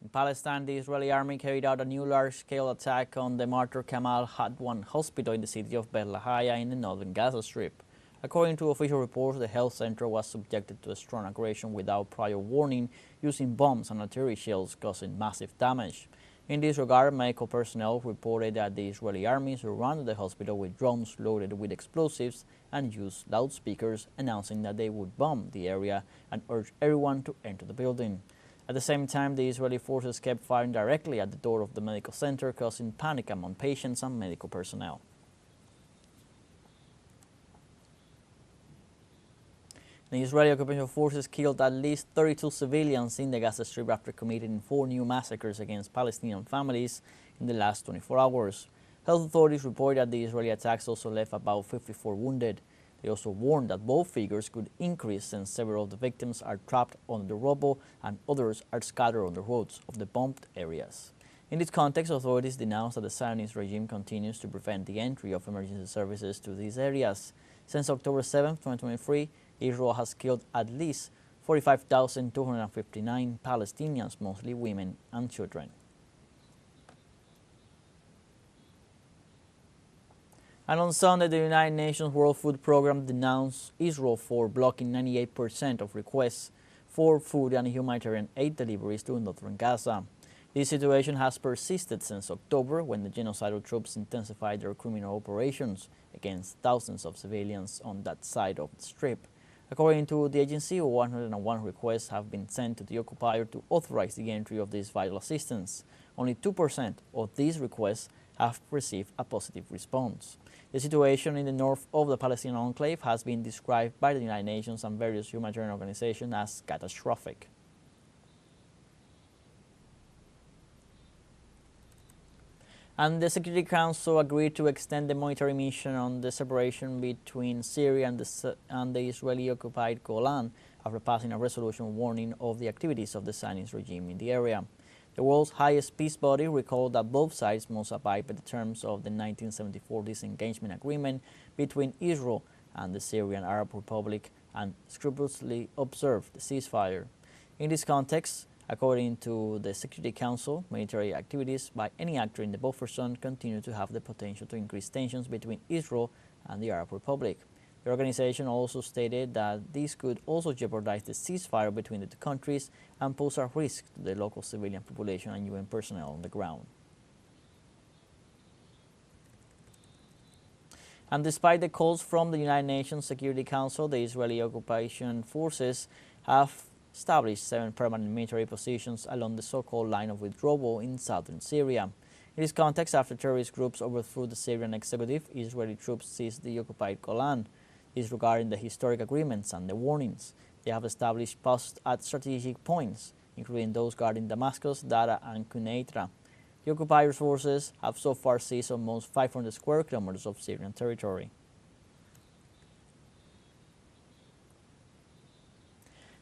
In Palestine, the Israeli army carried out a new large-scale attack on the Martyr Kamal Adwan Hospital in the city of Beit Lahaya in the northern Gaza Strip. According to official reports, the health center was subjected to a strong aggression without prior warning, using bombs and artillery shells causing massive damage. In this regard, medical personnel reported that the Israeli army surrounded the hospital with drones loaded with explosives and used loudspeakers announcing that they would bomb the area and urged everyone to enter the building. At the same time, the Israeli forces kept firing directly at the door of the medical center, causing panic among patients and medical personnel. The Israeli occupation forces killed at least 32 civilians in the Gaza Strip after committing 4 new massacres against Palestinian families in the last 24 hours. Health authorities report that the Israeli attacks also left about 54 wounded. They also warned that both figures could increase since several of the victims are trapped under the rubble and others are scattered on the roads of the bombed areas. In this context, authorities denounced that the Zionist regime continues to prevent the entry of emergency services to these areas. Since October 7, 2023, Israel has killed at least 45,259 Palestinians, mostly women and children. And on Sunday, the United Nations World Food Programme denounced Israel for blocking 98% of requests for food and humanitarian aid deliveries to northern Gaza. This situation has persisted since October, when the genocidal troops intensified their criminal operations against thousands of civilians on that side of the Strip. According to the agency, 101 requests have been sent to the occupier to authorize the entry of this vital assistance. Only 2% of these requests have received a positive response. The situation in the north of the Palestinian enclave has been described by the United Nations and various humanitarian organizations as catastrophic. And the Security Council agreed to extend the monitoring mission on the separation between Syria and the Israeli-occupied Golan after passing a resolution warning of the activities of the Zionist regime in the area. The world's highest peace body recalled that both sides must abide by the terms of the 1974 disengagement agreement between Israel and the Syrian Arab Republic and scrupulously observe the ceasefire. In this context, according to the Security Council, military activities by any actor in the buffer zone continue to have the potential to increase tensions between Israel and the Arab Republic. The organization also stated that this could also jeopardize the ceasefire between the two countries and pose a risk to the local civilian population and UN personnel on the ground. And despite the calls from the United Nations Security Council, the Israeli occupation forces have established 7 permanent military positions along the so-called line of withdrawal in southern Syria. In this context, after terrorist groups overthrew the Syrian executive, Israeli troops seized the occupied Golan. Disregarding the historic agreements and the warnings, they have established posts at strategic points, including those guarding Damascus, Dara, and Quneitra. The occupiers' forces have so far seized almost 500 square kilometers of Syrian territory.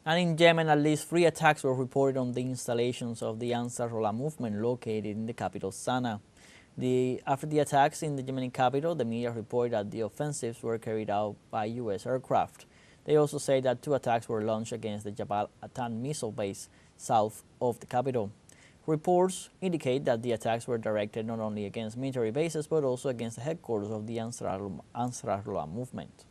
And in Yemen, at least 3 attacks were reported on the installations of the Ansarullah movement located in the capital, Sana'a. After the attacks in the Yemeni capital, the media reported that the offensives were carried out by U.S. aircraft. They also say that 2 attacks were launched against the Jabal Atan missile base south of the capital. Reports indicate that the attacks were directed not only against military bases but also against the headquarters of the Ansarullah movement.